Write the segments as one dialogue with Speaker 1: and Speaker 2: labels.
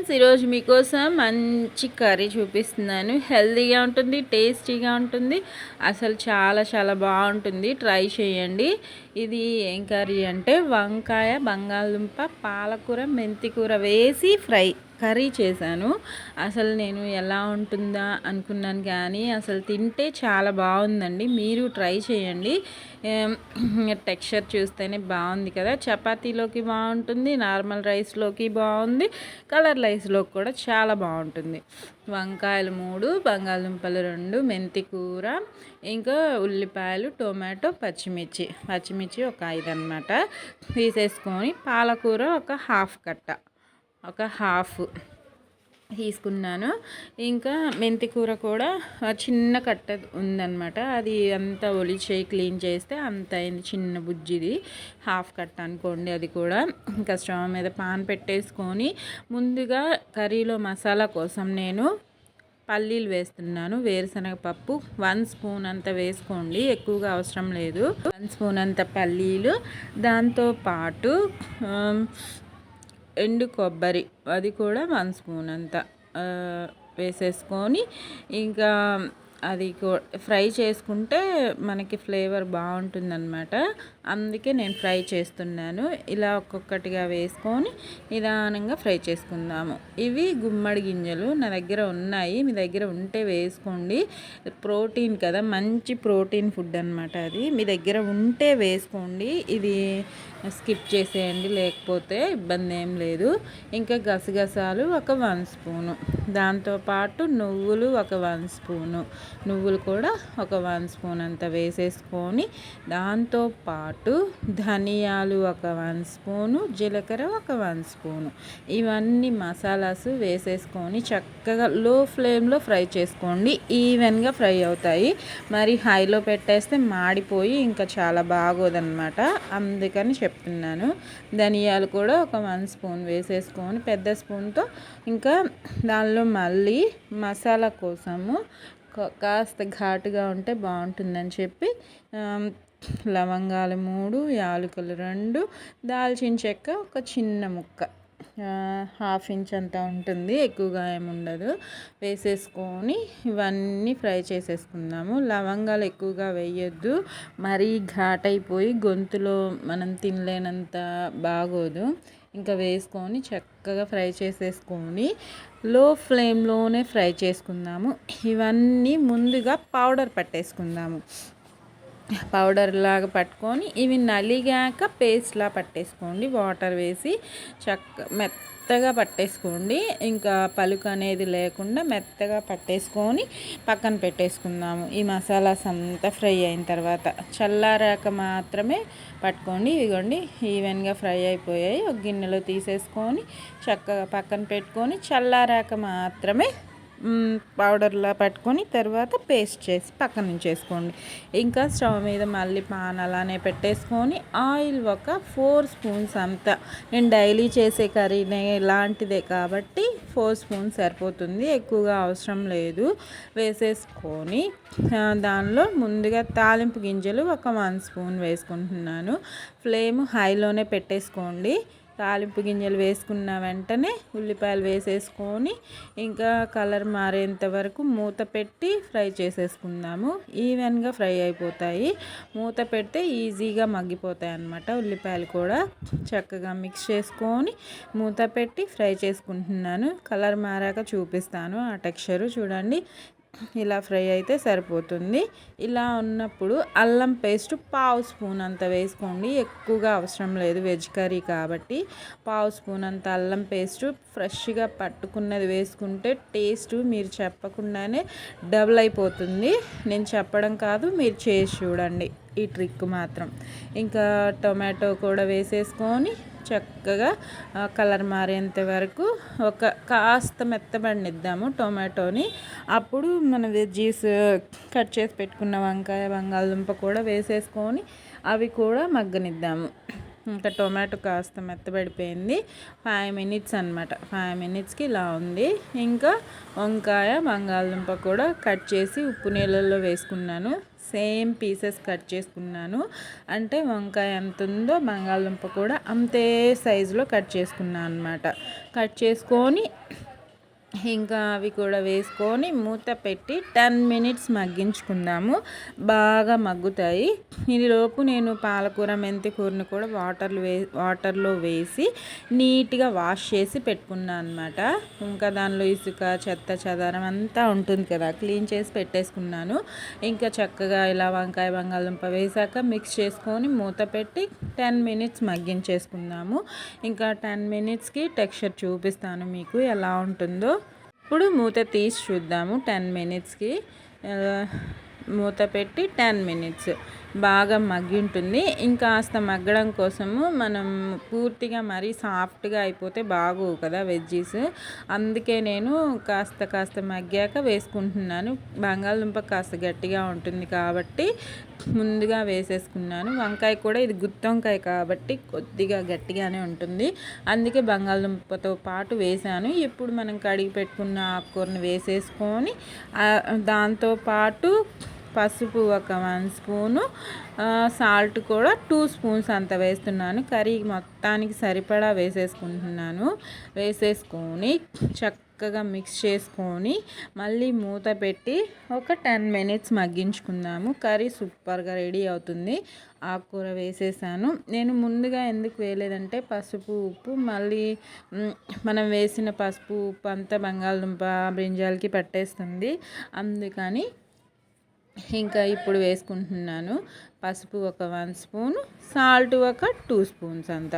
Speaker 1: Friends, ఈరోజు మీకోసం మంచి కర్రీ చూపిస్తున్నాను. హెల్తీగా ఉంటుంది, టేస్టీగా ఉంటుంది, అసలు చాలా చాలా బాగుంటుంది. ట్రై చేయండి. ఇది ఏం కర్రీ అంటే వంకాయ, బంగాళదుంప, పాలకూర, మెంతికూర వేసి కర్రీ చేశాను. అసలు నేను ఎలా ఉంటుందా అనుకున్నాను, కానీ అసలు తింటే చాలా బాగుందండి. మీరు ట్రై చేయండి. టెక్స్చర్ చూస్తేనే బాగుంది కదా. చపాతీలోకి బాగుంటుంది, నార్మల్ రైస్లోకి బాగుంది, కలర్ రైస్లోకి కూడా చాలా బాగుంటుంది. వంకాయలు 3, బంగాళదుంపలు 2, మెంతి కూర, ఇంకా ఉల్లిపాయలు, టొమాటో, పచ్చిమిర్చి ఒక 5 అన్నమాట తీసేసుకొని, పాలకూర ఒక హాఫ్ కట్ట, ఒక హాఫ్ తీసుకున్నాను. ఇంకా మెంతి కూర కూడా చిన్న కట్ట ఉందన్నమాట. అది అంతా ఒలిచేయి క్లీన్ చేస్తే అంత అయింది. చిన్న బుజ్జిది హాఫ్ కట్ట అనుకోండి. అది కూడా ఇంకా స్టవ్ మీద పాన్ పెట్టేసుకొని, ముందుగా కర్రీలో మసాలా కోసం నేను పల్లీలు వేస్తున్నాను. వేరుశనగ పప్పు 1 స్పూన్ అంత వేసుకోండి, ఎక్కువగా అవసరం లేదు. 1 స్పూన్ అంత పల్లీలు, దాంతోపాటు ఎండు కొబ్బరి, అది కూడా 1 స్పూన్ అంత వేసేసుకొని, ఇంకా అది ఫ్రై చేసుకుంటే మనకి ఫ్లేవర్ బాగుంటుందన్నమాట. అందుకే నేను ఫ్రై చేస్తున్నాను. ఇలా ఒక్కొక్కటిగా వేసుకొని నిదానంగా ఫ్రై చేసుకుందాము. ఇవి గుమ్మడి గింజలు నా దగ్గర ఉన్నాయి, మీ దగ్గర ఉంటే వేసుకోండి. ప్రోటీన్ కదా, మంచి ప్రోటీన్ ఫుడ్ అనమాట. అది మీ దగ్గర ఉంటే వేసుకోండి, ఇది స్కిప్ చేసేయండి, లేకపోతే ఇబ్బంది ఏం లేదు. ఇంకా గసగసాలు ఒక 1 స్పూను, దాంతోపాటు నువ్వులు ఒక 1 స్పూను, నువ్వులు కూడా ఒక 1 స్పూన్ అంత వేసేసుకొని, దాంతోపాటు ధనియాలు ఒక 1 స్పూను, జీలకర్ర ఒక 1 స్పూను, ఇవన్నీ మసాలాస్ వేసేసుకొని చక్కగా లో ఫ్లేమ్లో ఫ్రై చేసుకోండి. ఈవెన్గా ఫ్రై అవుతాయి. మరి హైలో పెట్టేస్తే మాడిపోయి ఇంకా చాలా బాగోదన్నమాట. అందుకని చెప్తున్నాను. ధనియాలు కూడా ఒక 1 స్పూన్ వేసేసుకొని పెద్ద స్పూన్తో, ఇంకా దానిలో మళ్ళీ మసాలా కోసము కాస్త ఘాటుగా ఉంటే బాగుంటుందని చెప్పి లవంగాలు 3, యాలకులు 2, దాల్చిన చెక్క ఒక చిన్న ముక్క, 1/2 ఇంచ్ అంతా ఉంటుంది, ఎక్కువగా ఏముండదు, వేసేసుకొని ఇవన్నీ ఫ్రై చేసేసుకుందాము. లవంగాలు ఎక్కువగా వేయొద్దు, మరీ ఘాట్ అయిపోయి గొంతులో మనం తినలేనంత బాగోదు. ఇంకా వేసుకొని చక్కగా ఫ్రై చేసేసుకొని లో ఫ్లేమ్లోనే ఫ్రై చేసుకుందాము. ఇవన్నీ ముందుగా పౌడర్ పట్టేసుకుందాము. పౌడర్ లాగా పట్టుకొని ఇవి నలిగాక పేస్ట్లా పట్టేసుకోండి. వాటర్ వేసి మెత్తగా పట్టేసుకోండి. ఇంకా పలుకు అనేది లేకుండా మెత్తగా పట్టేసుకొని పక్కన పెట్టేసుకుందాము. ఈ మసాలాస్ అంతా ఫ్రై అయిన తర్వాత చల్లారాక మాత్రమే పట్టుకోండి. ఇదిగోండి, ఈవెన్గా ఫ్రై అయిపోయాయి. ఒక గిన్నెలో తీసేసుకొని చక్కగా పక్కన పెట్టుకొని, చల్లారాక మాత్రమే పౌడర్లా పట్టుకొని తర్వాత పేస్ట్ చేసి పక్కన ఉంచేసుకోండి. ఇంకా స్టవ్ మీద మళ్ళీ పాన్ అలానే పెట్టేసుకొని ఆయిల్ ఒక 4 స్పూన్స్ అంతా, నేను డైలీ చేసే కర్రీనే ఇలాంటిదే కాబట్టి 4 స్పూన్స్ సరిపోతుంది, ఎక్కువగా అవసరం లేదు. వేసేసుకొని దానిలో ముందుగా తాలింపు గింజలు ఒక 1 స్పూన్ వేసుకుంటున్నాను. ఫ్లేమ్ హైలోనే పెట్టేసుకోండి. తాలింపు గింజలు వేసుకున్న వెంటనే ఉల్లిపాయలు వేసేసుకొని ఇంకా కలర్ మారేంత వరకు మూత పెట్టి ఫ్రై చేసేసుకుందాము. ఈవెన్గా ఫ్రై అయిపోతాయి. మూత పెడితే ఈజీగా మగ్గిపోతాయి అన్నమాట. ఉల్లిపాయలు కూడా చక్కగా మిక్స్ చేసుకొని మూత పెట్టి ఫ్రై చేసుకుంటున్నాను. కలర్ మారాక చూపిస్తాను. ఆ టెక్స్చరు చూడండి, ఇలా ఫ్రై అయితే సరిపోతుంది. ఇలా ఉన్నప్పుడు అల్లం పేస్ట్ 1/2 స్పూన్ అంత వేసుకోండి, ఎక్కువగా అవసరం లేదు, వెజ్ కర్రీ కాబట్టి. 1/2 స్పూన్ అంత అల్లం పేస్ట్ ఫ్రెష్గా పట్టుకున్నది వేసుకుంటే టేస్ట్ మీరు చెప్పకుండానే డబుల్ అయిపోతుంది. నేను చెప్పడం కాదు, మీరు చేసి చూడండి ఈ ట్రిక్ మాత్రం. ఇంకా టొమాటో కూడా వేసేసుకొని చక్కగా కలర్ మారేంత వరకు కాస్త మెత్తబడినిద్దాము టొమాటోని. అప్పుడు మన వెజ్జీస్ కట్ చేసి పెట్టుకున్న వంకాయ, బంగాళదుంప కూడా వేసేసుకొని అవి కూడా మగ్గనిద్దాము. ఇంకా టొమాటో కాస్త మెత్తబడిపోయింది. 5 మినిట్స్ అనమాట. 5 మినిట్స్కి ఇలా ఉంది. ఇంకా వంకాయ, బంగాళదుంప కూడా కట్ చేసి ఉప్పు నీళ్ళల్లో వేసుకున్నాను. సేమ్ పీసెస్ కట్ చేసుకున్నాను. అంటే వంకాయ ఎంత ఉందో బంగాళదుంప కూడా అంతే సైజులో కట్ చేసుకున్నాను అనమాట. కట్ చేసుకొని ఇంకా అవి కూడా వేసుకొని మూత పెట్టి 10 మినిట్స్ మగ్గించుకుందాము. బాగా మగ్గుతాయి. ఈలోపు నేను పాలకూర మెంతి కూరని కూడా వాటర్లో వేసి నీట్గా వాష్ చేసి పెట్టుకున్నాను అనమాట. ఇంకా దానిలో ఇసుక చెత్త చెదారం అంతా ఉంటుంది కదా, క్లీన్ చేసి పెట్టేసుకున్నాను. ఇంకా చక్కగా ఇలా వంకాయ బంగాళదుంప వేసాక మిక్స్ చేసుకొని మూత పెట్టి 10 మినిట్స్ మగ్గించేసుకుందాము. ఇంకా 10 మినిట్స్కి టెక్స్చర్ చూపిస్తాను మీకు ఎలా ఉంటుందో. ఇప్పుడు మూత తీసి చూద్దాము. 10 మినిట్స్కి మూత పెట్టి 10 మినిట్స్ బాగా మగ్గి ఉంటుంది. ఇంకాస్త మగ్గడం కోసము మనం పూర్తిగా మరీ సాఫ్ట్గా అయిపోతే బాగోవు కదా వెజ్జీస్. అందుకే నేను కాస్త మగ్గాక వేసుకుంటున్నాను. బంగాళదుంప కాస్త గట్టిగా ఉంటుంది కాబట్టి ముందుగా వేసేసుకున్నాను. వంకాయ కూడా ఇది గుత్తి వంకాయ కాబట్టి కొద్దిగా గట్టిగానే ఉంటుంది. అందుకే బంగాళదుంపతో పాటు వేసాను. ఇప్పుడు మనం కడిగి పెట్టుకున్న ఆకుకూరని వేసేసుకొని దాంతోపాటు పసుపు ఒక 1 స్పూను, సాల్ట్ కూడా 2 స్పూన్స్ అంత వేస్తున్నాను. కర్రీ మొత్తానికి సరిపడా వేసేసుకుంటున్నాను. వేసేసుకొని చక్కగా మిక్స్ చేసుకొని మళ్ళీ మూత పెట్టి ఒక 10 మినిట్స్ మగ్గించుకుందాము. కర్రీ సూపర్గా రెడీ అవుతుంది. ఆకుకూర వేసేసాను. నేను ముందుగా ఎందుకు వేయలేదంటే పసుపు ఉప్పు మళ్ళీ మనం వేసిన పసుపు ఉప్పు అంతా బంగాళదుంప బ్రింజాల్కి పట్టేస్తుంది. అందుకని ఇంకా ఇప్పుడు వేసుకుంటున్నాను. పసుపు ఒక 1 స్పూను, సాల్ట్ ఒక 2 స్పూన్స్ అంత.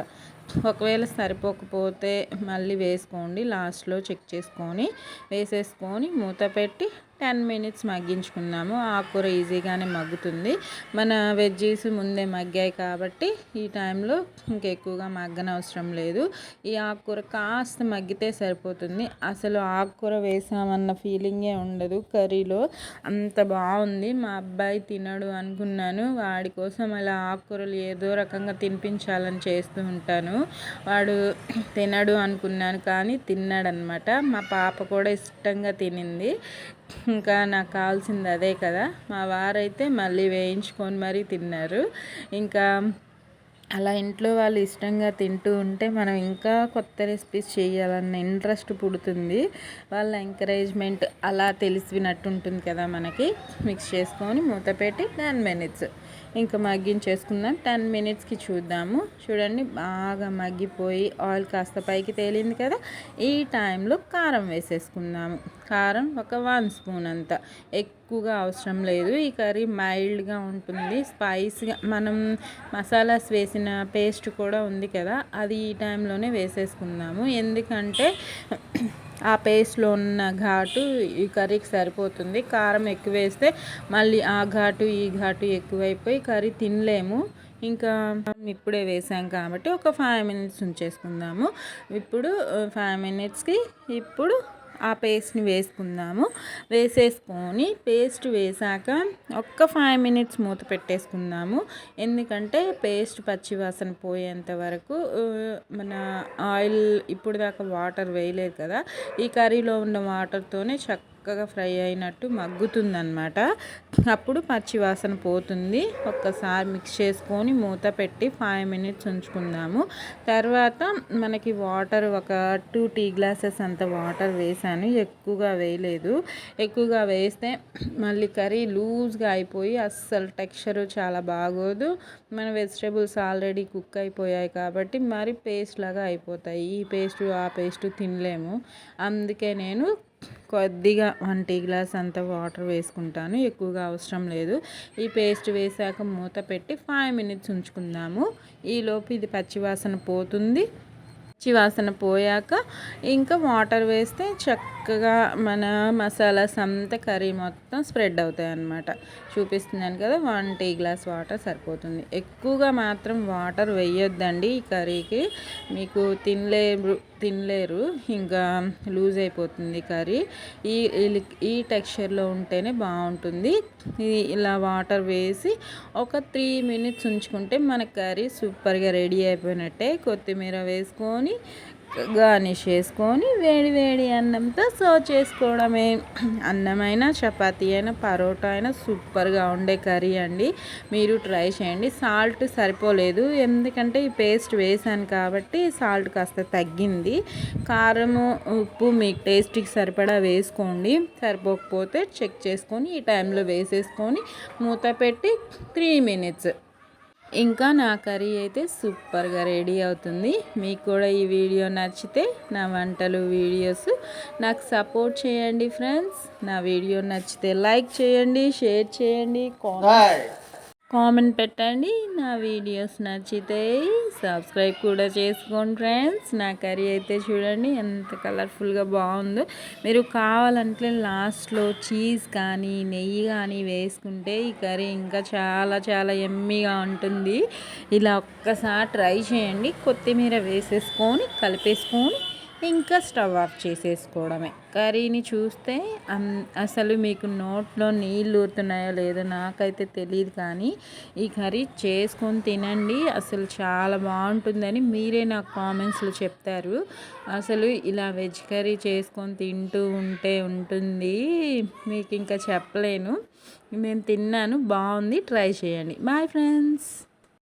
Speaker 1: ఒకవేళ సరిపోకపోతే మళ్ళీ వేసుకోండి. లాస్ట్లో చెక్ చేసుకొని వేసేసుకొని మూత పెట్టి 10 మినిట్స్ మగ్గించుకున్నాము. ఆకుకూర ఈజీగానే మగ్గుతుంది. మన వెజ్జీస్ ముందే మగ్గాయి కాబట్టి ఈ టైంలో ఇంకెక్కువగా మగ్గనవసరం లేదు. ఈ ఆకుకూర కాస్త మగ్గితే సరిపోతుంది. అసలు ఆకుకూర వేసామన్న ఫీలింగే ఉండదు కర్రీలో. అంత బాగుంది. మా అబ్బాయి తినడు అనుకున్నాను. వాడి కోసం అలా ఆకుకూరలు ఏదో రకంగా తినిపించాలని చేస్తూ ఉంటాను. వాడు తినడు అనుకున్నాను కానీ తిన్నాడనమాట. మా పాప కూడా ఇష్టంగా తినింది. ఇంకా నాకు కావాల్సింది అదే కదా. మా వారైతే మళ్ళీ వేయించుకొని మరీ తిన్నారు. ఇంకా అలా ఇంట్లో వాళ్ళు ఇష్టంగా తింటూ ఉంటే మనం ఇంకా కొత్త రెసిపీస్ చేయాలన్న ఇంట్రెస్ట్ పుడుతుంది. వాళ్ళ ఎంకరేజ్మెంట్ అలా తెలిసినట్టు ఉంటుంది కదా మనకి. మిక్స్ చేసుకొని మూత పెట్టి 10 మినిట్స్ ఇంకా మగ్గించేసుకుందాం. 10 మినిట్స్కి చూద్దాము. చూడండి బాగా మగ్గిపోయి ఆయిల్ కాస్త పైకి తేలింది కదా. ఈ టైంలో కారం వేసేసుకుందాము. కారం ఒక 1 స్పూన్ అంత, ఎక్కువగా అవసరం లేదు. ఈ కర్రీ మైల్డ్గా ఉంటుంది. స్పైసీగా మనం మసాలాస్ వేసిన పేస్ట్ కూడా ఉంది కదా, అది ఈ టైంలోనే వేసేసుకుందాము. ఎందుకంటే ఆ పేస్ట్లో ఉన్న ఘాటు ఈ కర్రీకి సరిపోతుంది. కారం ఎక్కువ వేస్తే మళ్ళీ ఆ ఘాటు ఈ ఘాటు ఎక్కువైపోయి కర్రీ తినలేము. ఇంకా ఇప్పుడే వేసాం కాబట్టి ఒక 5 మినిట్స్ ఉంచేసుకుందాము. ఇప్పుడు 5 మినిట్స్కి ఇప్పుడు ఆ పేస్ట్ని వేసుకుందాము. వేసేసుకొని పేస్ట్ వేసాక ఒక్క 5 మినిట్స్ మూత పెట్టేసుకుందాము. ఎందుకంటే పేస్ట్ పచ్చివాసన పోయేంత వరకు మన ఆయిల్ ఇప్పుడు దాకా వాటర్ వేయలేదు కదా, ఈ కర్రీలో ఉన్న వాటర్తోనే చక్కగా ఫ్రై అయినట్టు మగ్గుతుందన్నమాట. అప్పుడు పచ్చివాసన పోతుంది. ఒక్కసారి మిక్స్ చేసుకొని మూత పెట్టి 5 మినిట్స్ ఉంచుకుందాము. తర్వాత మనకి వాటర్ ఒక 2 టీ గ్లాసెస్ అంత వాటర్ వేసాను. ఎక్కువగా వేయలేదు. ఎక్కువగా వేస్తే మళ్ళీ కర్రీ లూజ్గా అయిపోయి అస్సలు టెక్స్చరు చాలా బాగోదు. మన వెజిటేబుల్స్ ఆల్రెడీ కుక్ అయిపోయాయి కాబట్టి మరి పేస్ట్ లాగా అయిపోతాయి. ఈ పేస్టు ఆ పేస్టు తినలేము. అందుకే నేను కొద్దిగా 1 టీ గ్లాస్ అంత వాటర్ వేసుకుంటాను. ఎక్కువగా అవసరం లేదు. ఈ పేస్ట్ వేసాక మూత పెట్టి 5 మినిట్స్ ఉంచుకుందాము. ఈలోపు ఇది పచ్చివాసన పోతుంది. పచ్చివాసన పోయాక ఇంకా వాటర్ వేస్తే చక్కగా మన మసాలాస్ అంతా కర్రీ మొత్తం స్ప్రెడ్ అవుతాయి అన్నమాట. చూపిస్తున్నాను కదా, 1 టీ గ్లాస్ వాటర్ సరిపోతుంది. ఎక్కువగా మాత్రం వాటర్ వేయొద్దండి ఈ కర్రీకి. మీకు తినలేరు, ఇంకా లూజ్ అయిపోతుంది కర్రీ. ఈ టెక్స్చర్లో ఉంటేనే బాగుంటుంది. ఇలా వాటర్ వేసి ఒక 3 మినిట్స్ ఉంచుకుంటే మన కర్రీ సూపర్గా రెడీ అయిపోయినట్టే. కొత్తిమీర వేసుకొని గార్నిష్ చేసుకొని వేడి వేడి అన్నంతో సర్వ్ చేసుకోవడమే. అన్నమైనా చపాతీ అయినా పరోటా అయినా సూపర్గా ఉండే కర్రీ అండి. మీరు ట్రై చేయండి. సాల్ట్ సరిపోలేదు, ఎందుకంటే ఈ పేస్ట్ వేసాను కాబట్టి సాల్ట్ కాస్త తగ్గింది. కారము ఉప్పు మీ టేస్ట్కి సరిపడా వేసుకోండి. సరిపోకపోతే చెక్ చేసుకొని ఈ టైంలో వేసేసుకొని మూత పెట్టి 3 minutes ఇంకా నా కర్రీ అయితే సూపర్గా రెడీ అవుతుంది. మీకు కూడా ఈ వీడియో నచ్చితే నా వంటలు వీడియోస్ నాకు సపోర్ట్ చేయండి ఫ్రెండ్స్. నా వీడియో నచ్చితే లైక్ చేయండి, షేర్ చేయండి, కామెంట్ పెట్టండి. నా వీడియోస్ నచ్చితే సబ్స్క్రైబ్ కూడా చేసుకోండి ఫ్రెండ్స్. నా కర్రీ అయితే చూడండి ఎంత కలర్ఫుల్గా బాగుందో. మీరు కావాలంటే లాస్ట్లో చీజ్ కానీ నెయ్యి కానీ వేసుకుంటే ఈ కర్రీ ఇంకా చాలా చాలా యమ్మీగా ఉంటుంది. ఇలా ఒక్కసారి ట్రై చేయండి. కొత్తిమీర వేసేసుకొని కలిపేసుకొని ఇంకా స్టవ్ ఆఫ్ చేసేసుకోవడమే. కర్రీని చూస్తే అసలు మీకు నోట్లో నీళ్ళు ఊరుతున్నాయో లేదో నాకైతే తెలియదు, కానీ ఈ కర్రీ చేసుకొని తినండి. అసలు చాలా బాగుంటుందని మీరే నాకు కామెంట్స్లో చెప్తారు. అసలు ఇలా వెజ్ కర్రీ చేసుకొని తింటూ ఉంటే ఉంటుంది, మీకు ఇంకా చెప్పలేను. నేను తిన్నాను, బాగుంది. ట్రై చేయండి. Bye friends.